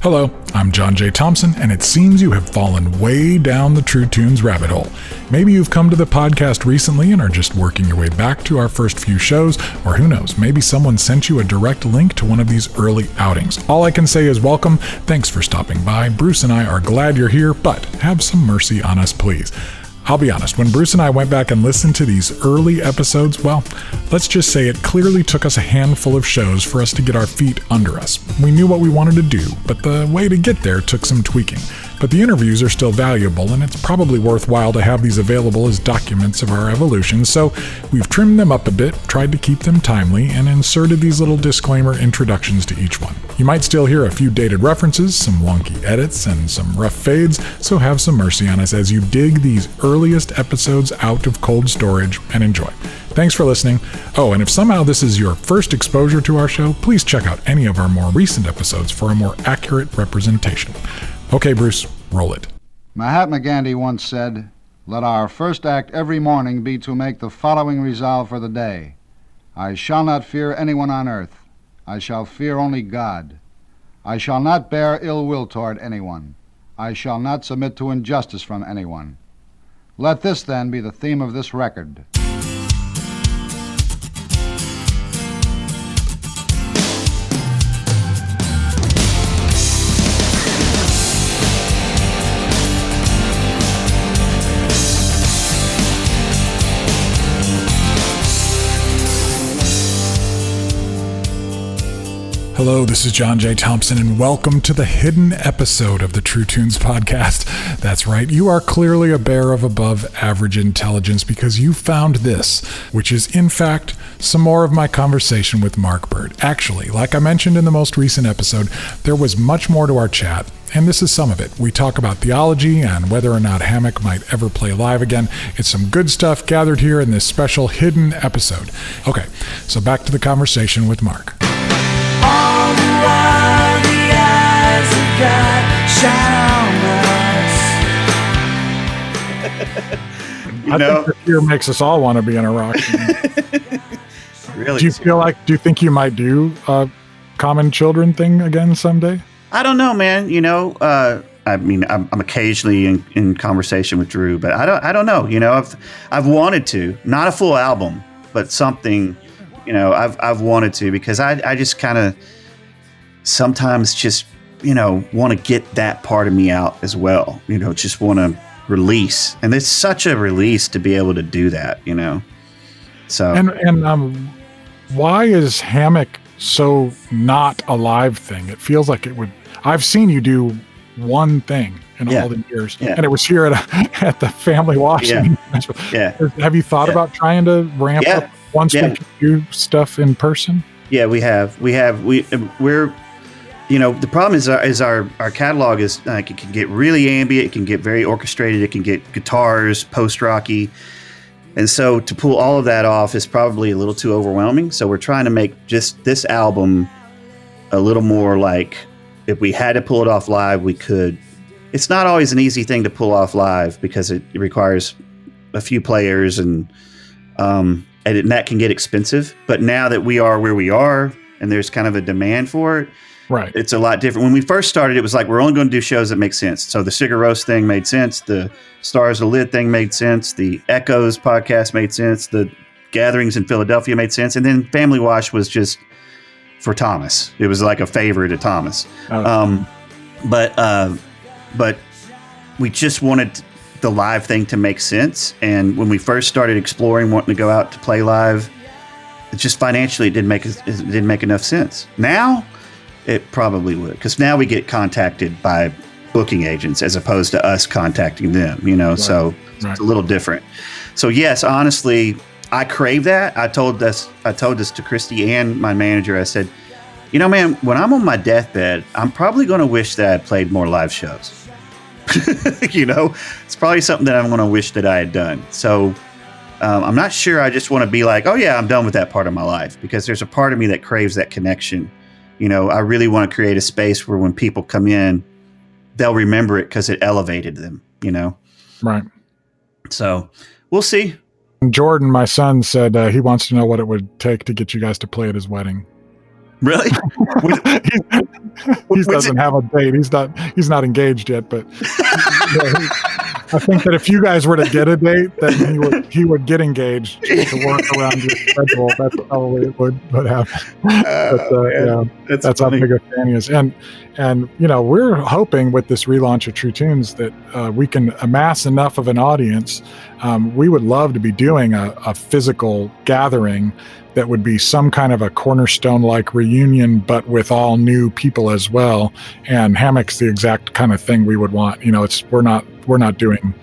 Hello, I'm John J. Thompson, and it seems you have fallen way down the True Tunes rabbit hole. Maybe you've come to the podcast recently and are just working your way back to our first few shows, or who knows, maybe someone sent you a direct link to one of these early outings. All I can say is welcome, thanks for stopping by. Bruce and I are glad you're here, but have some mercy on us, please. I'll be honest, when Bruce and I went back and listened to these early episodes, well, let's just say it clearly took us a handful of shows for us to get our feet under us. We knew what we wanted to do, but the way to get there took some tweaking. But the interviews are still valuable, and it's probably worthwhile to have these available as documents of our evolution, so we've trimmed them up a bit, tried to keep them timely, and inserted these little disclaimer introductions to each one. You might still hear a few dated references, some wonky edits, and some rough fades, so have some mercy on us as you dig these earliest episodes out of cold storage and enjoy. Thanks for listening. Oh, and if somehow this is your first exposure to our show, please check out any of our more recent episodes for a more accurate representation. Okay, Bruce, roll it. Mahatma Gandhi once said, "Let our first act every morning be to make the following resolve for the day. I shall not fear anyone on earth. I shall fear only God. I shall not bear ill will toward anyone. I shall not submit to injustice from anyone." Let this, then, be the theme of this record. Hello, this is John J. Thompson, and welcome to the hidden episode of the True Tunes podcast. That's right, you are clearly a bear of above average intelligence because you found this, which is, in fact, some more of my conversation with Marc Byrd. Actually, like I mentioned in the most recent episode, there was much more to our chat, and this is some of it. We talk about theology and whether or not Hammock might ever play live again. It's some good stuff gathered here in this special hidden episode. Okay, so back to the conversation with Marc. All the while the eyes of God shine on us. I think the fear makes us all want to be in a rock band. Really? Do you think you might do a common children thing again someday? I don't know, man. I mean, I'm occasionally in conversation with Drew, but I don't know. I've wanted to, not a full album, but something. I've wanted to because I just kind of sometimes just, want to get that part of me out as well. Just want to release. And it's such a release to be able to do that, So. And why is Hammock so not a live thing? It feels like it would. I've seen you do one thing in all the years, and it was here at the family washing. Yeah. Have you thought about trying to ramp up once we can do stuff in person? Yeah, we have. We're. The problem is our catalog is it can get really ambient, it can get very orchestrated, it can get guitars, post-rocky. And so to pull all of that off is probably a little too overwhelming. So we're trying to make just this album a little more like if we had to pull it off live, we could. It's not always an easy thing to pull off live because it requires a few players and that can get expensive. But now that we are where we are and there's kind of a demand for it, right, it's a lot different. When we first started, it was like, we're only going to do shows that make sense. So the Cigar Roast thing made sense. The Stars of the Lid thing made sense. The Echoes podcast made sense. The Gatherings in Philadelphia made sense. And then Family Wash was just for Thomas. It was like a favor to Thomas. But we just wanted the live thing to make sense. And when we first started exploring wanting to go out to play live, it just financially it didn't make enough sense. Now it probably would, because now we get contacted by booking agents as opposed to us contacting them, Right. So it's a little different. So yes, honestly, I crave that. I told this to Christy and my manager. I said, man, when I'm on my deathbed, I'm probably going to wish that I played more live shows. It's probably something that I'm going to wish that I had done. So I'm not sure. I just want to be like, oh yeah, I'm done with that part of my life, because there's a part of me that craves that connection. I really want to create a space where when people come in, they'll remember it because it elevated them, Right. So we'll see. Jordan, my son, said he wants to know what it would take to get you guys to play at his wedding. Really? He doesn't have a date. He's not engaged yet, but I think that if you guys were to get a date, then he would get engaged to work around your schedule. That's probably what would happen. That's how big a fan he is. And we're hoping with this relaunch of True Tunes that we can amass enough of an audience. We would love to be doing a physical gathering that would be some kind of a Cornerstone-like reunion, but with all new people as well. And Hammock's the exact kind of thing we would want. We're not doing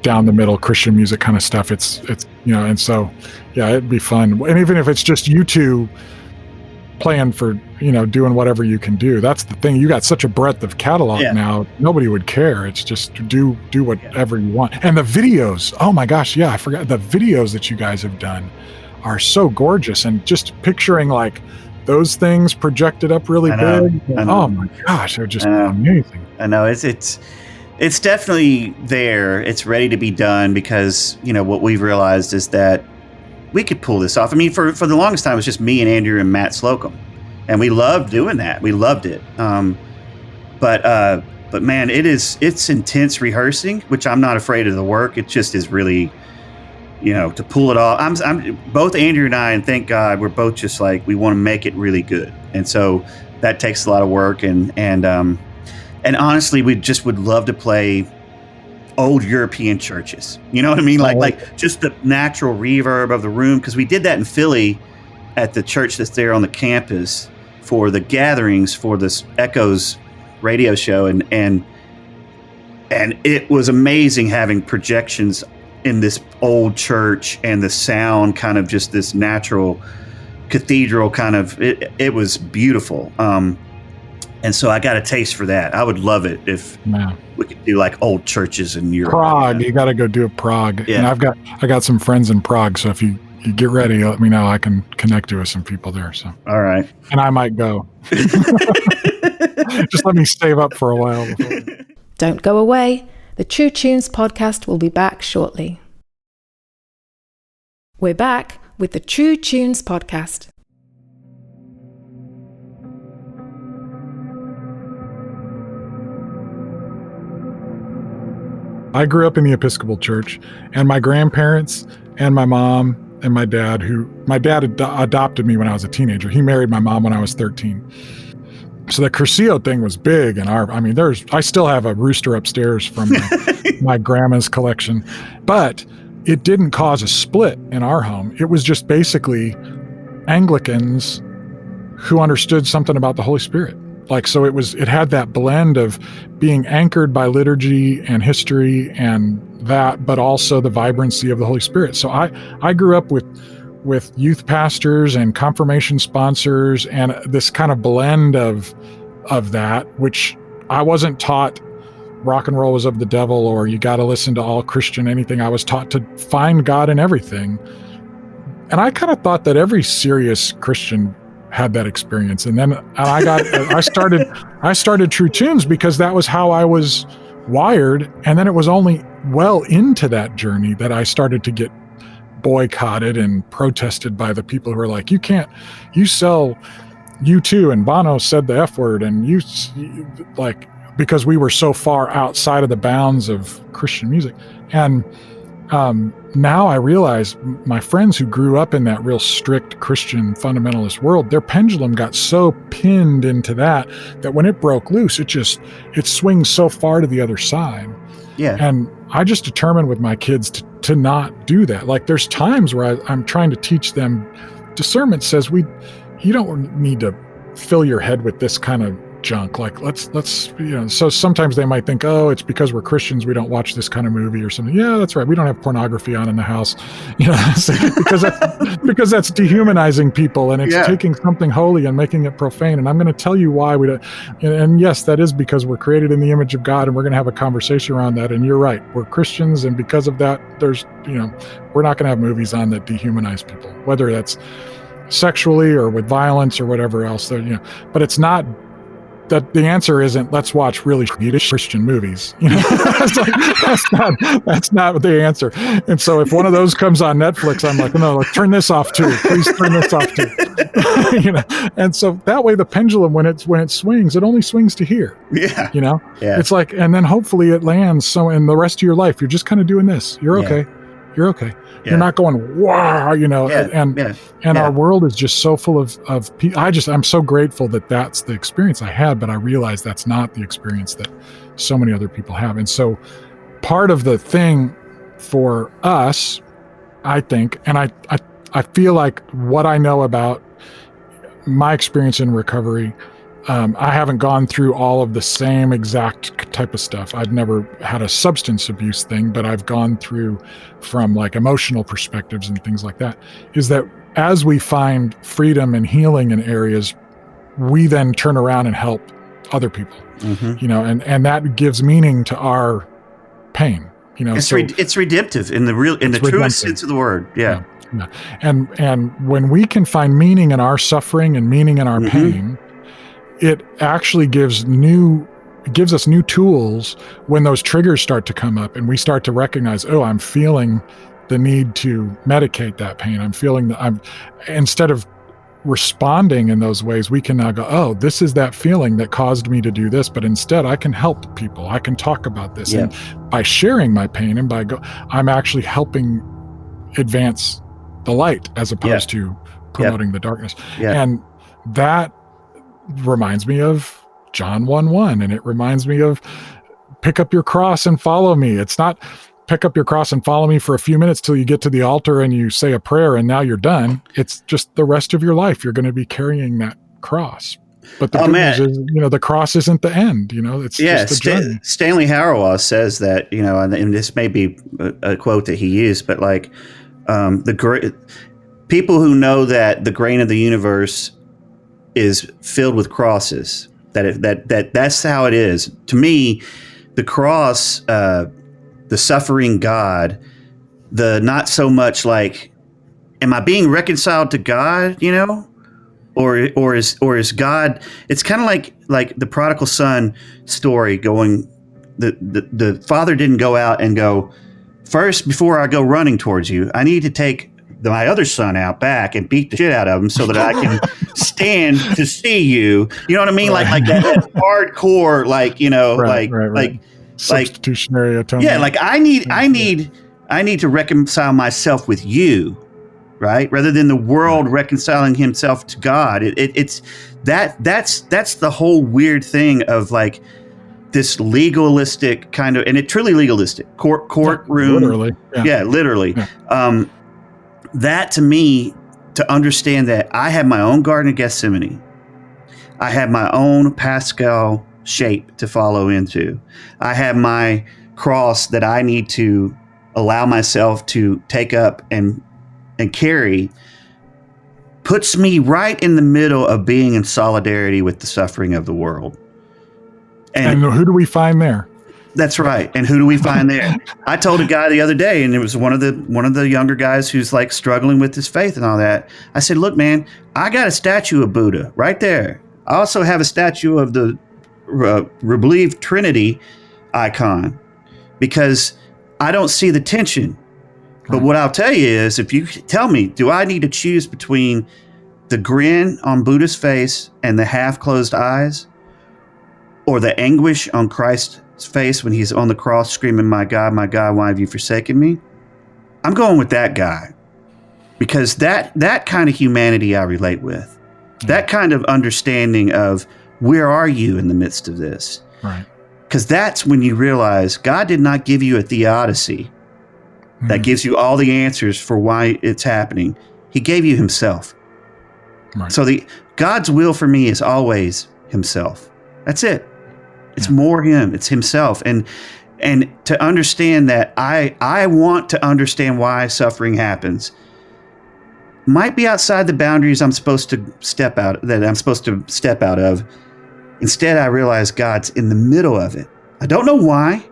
down the middle Christian music kind of stuff. It's and so it'd be fun. And even if it's just you two playing for doing whatever you can do. That's the thing. You got such a breadth of catalog now. Nobody would care. It's just do whatever you want. And the videos. Oh my gosh, I forgot the videos that you guys have done are so gorgeous, and just picturing like those things projected up really big. Oh my gosh, they're just amazing. I know it's definitely there. It's ready to be done because what we've realized is that we could pull this off. I mean, for the longest time, it was just me and Andrew and Matt Slocum, and we loved doing that. We loved it. But man, it's intense rehearsing, which I'm not afraid of the work. It just is really. To pull it off. I'm both Andrew and I, and thank God, we're both just like we want to make it really good, and so that takes a lot of work. And honestly, we just would love to play old European churches. You know what I mean? Like just the natural reverb of the room, because we did that in Philly at the church that's there on the campus for the gatherings for this Echoes radio show, and it was amazing having projections in this old church and the sound kind of just this natural cathedral kind of it was beautiful. And so I got a taste for that. I would love it if we could do like old churches in Europe. Prague, you got to go do Prague. Yeah. And I got some friends in Prague, so if you get ready, let me know. I can connect you with some people there. So all right, and I might go. Just let me save up for a while. Don't go away. The True Tunes podcast will be back shortly. We're back with the True Tunes podcast. I grew up in the Episcopal Church, and my grandparents and my mom and my dad adopted me when I was a teenager. He married my mom when I was 13. So the Cursillo thing was big in I still have a rooster upstairs from my grandma's collection, but it didn't cause a split in our home. It was just basically Anglicans who understood something about the Holy Spirit. So it had that blend of being anchored by liturgy and history and that, but also the vibrancy of the Holy Spirit. So I grew up with youth pastors and confirmation sponsors and this kind of blend of that, which I wasn't taught rock and roll was of the devil or you got to listen to all Christian anything. I was taught to find God in everything. And I kind of thought that every serious Christian had that experience. And then I started True Tunes because that was how I was wired. And then it was only well into that journey that I started to get boycotted and protested by the people who are like, you sell U2 and Bono said the F word and because we were so far outside of the bounds of Christian music. And now I realize my friends who grew up in that real strict Christian fundamentalist world, their pendulum got so pinned into that when it broke loose, it swings so far to the other side. Yeah. And I just determined with my kids to not do that. Like there's times where I'm trying to teach them, discernment says you don't need to fill your head with this kind of junk. Like let's so sometimes they might think, oh, it's because we're Christians we don't watch this kind of movie or something. Yeah, that's right, we don't have pornography on in the house, because that's dehumanizing people and it's taking something holy and making it profane. And I'm going to tell you why we don't. And yes, that is because we're created in the image of God, and we're going to have a conversation around that. And you're right, we're Christians, and because of that, there's we're not going to have movies on that dehumanize people, whether that's sexually or with violence or whatever else. But it's not that the answer isn't let's watch really shitty Christian movies. It's like, that's not the answer. And so if one of those comes on Netflix, I'm like, no, turn this off too. Please turn this off too. And so that way the pendulum, when it swings, it only swings to here. Yeah. Yeah. It's like, and then hopefully it lands. So in the rest of your life, you're just kind of doing this. You're okay. You're okay. Yeah. You're not going, wow, and our world is just so full of I'm so grateful that that's the experience I had, but I realize that's not the experience that so many other people have. And so part of the thing for us, I think, and I feel like what I know about my experience in recovery, I haven't gone through all of the same exact type of stuff. I've never had a substance abuse thing, but I've gone through from like emotional perspectives and things like that, is that as we find freedom and healing in areas, we then turn around and help other people, and that gives meaning to our pain. It's redemptive in the truest sense of the word. Yeah. And when we can find meaning in our suffering and meaning in our pain, it actually gives us new tools when those triggers start to come up and we start to recognize, oh, I'm feeling the need to medicate that pain. I'm feeling that instead of responding in those ways, we can now go, oh, this is that feeling that caused me to do this, but instead I can help people. I can talk about this. And by sharing my pain and I'm actually helping advance the light as opposed to promoting the darkness. And that reminds me of John 1:1, and it reminds me of pick up your cross and follow me. It's not pick up your cross and follow me for a few minutes till you get to the altar and you say a prayer and now you're done. It's just the rest of your life you're going to be carrying that cross. But the good news is, the cross isn't the end. It's just the journey. Stanley Hauerwas says that, and this may be a quote that he used, but like people who know that the grain of the universe is filled with crosses, that's how it is. To me, the cross, the suffering God, the not so much like, am I being reconciled to God, or is God, it's kind of like the prodigal son story going, the father didn't go out and go, first, before I go running towards you, I need to take my other son out back and beat the shit out of him so that I can stand to see you. You know what I mean? Right. Like that hardcore, like substitutionary atonement. Yeah, like I need to reconcile myself with you, right? Rather than the world reconciling himself to God. It's that's the whole weird thing of like this legalistic kind of, and it truly legalistic courtroom. Literally. Literally. Yeah. That to me, to understand that I have my own Garden of Gethsemane, I have my own Pascal shape to follow into, I have my cross that I need to allow myself to take up and carry, puts me right in the middle of being in solidarity with the suffering of the world. And who do we find there? That's right. And who do we find there? I told a guy the other day, and it was one of the younger guys who's like struggling with his faith and all that. I said, look, man, I got a statue of Buddha right there. I also have a statue of the Rebelieved Trinity icon because I don't see the tension. But what I'll tell you is, if you tell me, do I need to choose between the grin on Buddha's face and the half-closed eyes, or the anguish on Christ's face when he's on the cross screaming, my God, why have you forsaken me? I'm going with that guy, because that kind of humanity I relate with. That kind of understanding of where are you in the midst of this? Right. Because that's when you realize God did not give you a theodicy that gives you all the answers for why it's happening. He gave you himself. Right. So God's will for me is always himself. That's it. It's more him. It's himself. And to understand that I want to understand why suffering happens might be outside the boundaries I'm supposed to step out of. Instead, I realize God's in the middle of it. I don't know why,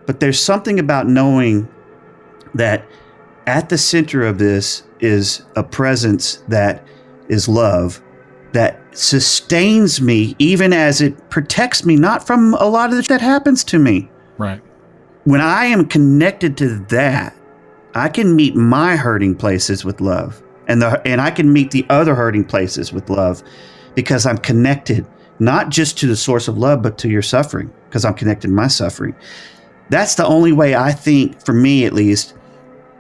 but there's something about knowing that at the center of this is a presence that is love, that sustains me, even as it protects me, not from a lot of that happens to me. Right. When I am connected to that, I can meet my hurting places with love, and I can meet the other hurting places with love, because I'm connected not just to the source of love, but to your suffering, because I'm connected to my suffering. That's the only way, I think, for me at least,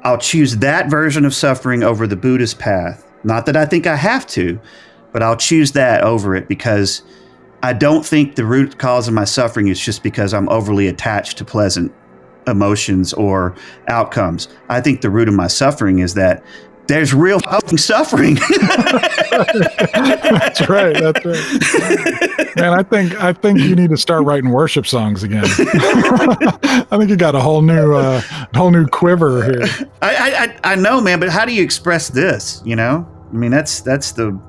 I'll choose that version of suffering over the Buddhist path. Not that I think I have to, but I'll choose that over it, because I don't think the root cause of my suffering is just because I'm overly attached to pleasant emotions or outcomes. I think the root of my suffering is that there's real fucking suffering. That's right. Man, I think you need to start writing worship songs again. I think you got a whole new quiver here. I know, man, but how do you express this? You know, I mean, that's the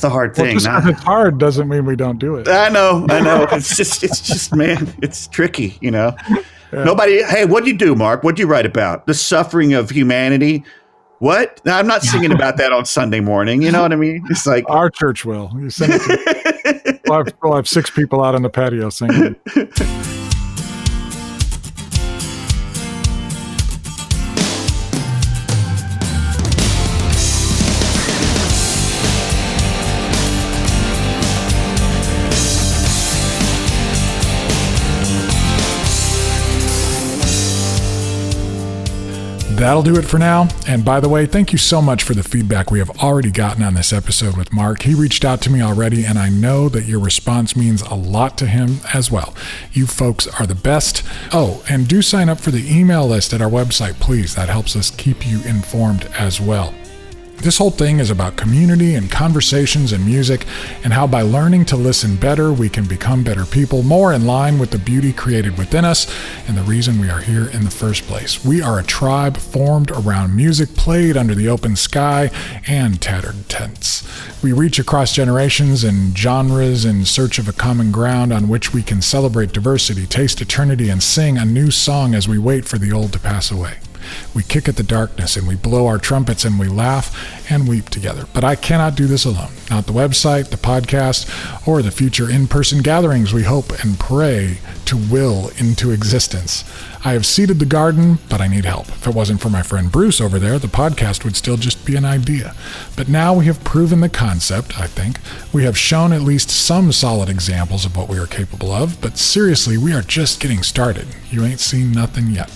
hard thing. Just 'cause it's hard doesn't mean we don't do it. I know. It's just, man, it's tricky, you know. Yeah. Nobody. Hey, what'd you do, Mark? What'd you write about? The suffering of humanity. What? No, I'm not singing about that on Sunday morning. You know what I mean? It's like our church will. You sing it to we'll have 6 people out on the patio singing. That'll do it for now. And by the way, thank you so much for the feedback we have already gotten on this episode with Mark. He reached out to me already, and I know that your response means a lot to him as well. You folks are the best. Oh, and do sign up for the email list at our website, please. That helps us keep you informed as well. This whole thing is about community and conversations and music, and how by learning to listen better, we can become better people, more in line with the beauty created within us and the reason we are here in the first place. We are a tribe formed around music played under the open sky and tattered tents. We reach across generations and genres in search of a common ground on which we can celebrate diversity, taste eternity, and sing a new song as we wait for the old to pass away. We kick at the darkness and we blow our trumpets and we laugh and weep together. But I cannot do this alone. Not the website, the podcast, or the future in-person gatherings we hope and pray to will into existence. I have seeded the garden, but I need help. If it wasn't for my friend Bruce over there, the podcast would still just be an idea. But now we have proven the concept, I think. We have shown at least some solid examples of what we are capable of, but seriously, we are just getting started. You ain't seen nothing yet.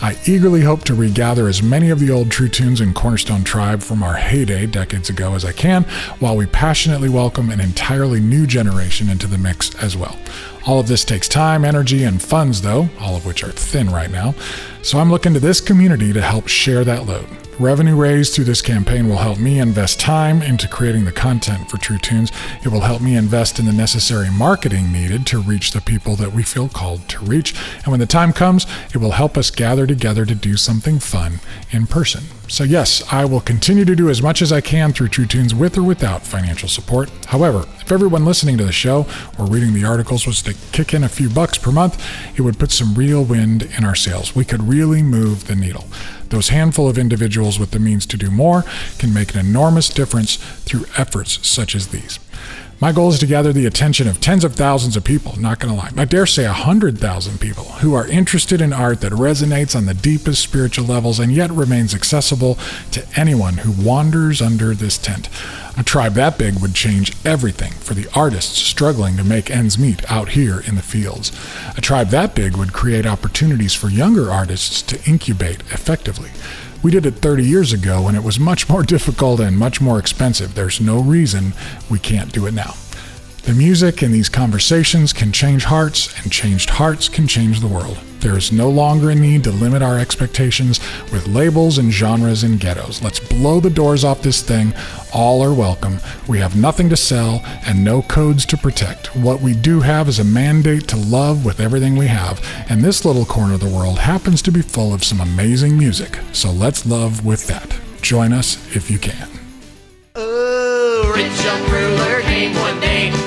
I eagerly hope to regather as many of the old True Tunes and Cornerstone Tribe from our heyday decades ago as I can, while we passionately welcome an entirely new generation into the mix as well. All of this takes time, energy, and funds, though, all of which are thin right now. So I'm looking to this community to help share that load. Revenue raised through this campaign will help me invest time into creating the content for True Tunes. It will help me invest in the necessary marketing needed to reach the people that we feel called to reach. And when the time comes, it will help us gather together to do something fun in person. So yes, I will continue to do as much as I can through True Tunes with or without financial support. However, if everyone listening to the show or reading the articles was to kick in a few bucks per month, it would put some real wind in our sails. We could really move the needle. Those handful of individuals with the means to do more can make an enormous difference through efforts such as these. My goal is to gather the attention of tens of thousands of people, not going to lie, I dare say 100,000 people who are interested in art that resonates on the deepest spiritual levels and yet remains accessible to anyone who wanders under this tent. A tribe that big would change everything for the artists struggling to make ends meet out here in the fields. A tribe that big would create opportunities for younger artists to incubate effectively. We did it 30 years ago and it was much more difficult and much more expensive. There's no reason we can't do it now. The music in these conversations can change hearts, and changed hearts can change the world. There is no longer a need to limit our expectations with labels and genres and ghettos. Let's blow the doors off this thing. All are welcome. We have nothing to sell and no codes to protect. What we do have is a mandate to love with everything we have, and this little corner of the world happens to be full of some amazing music. So let's love with that. Join us if you can. Oh, rich young ruler came one day to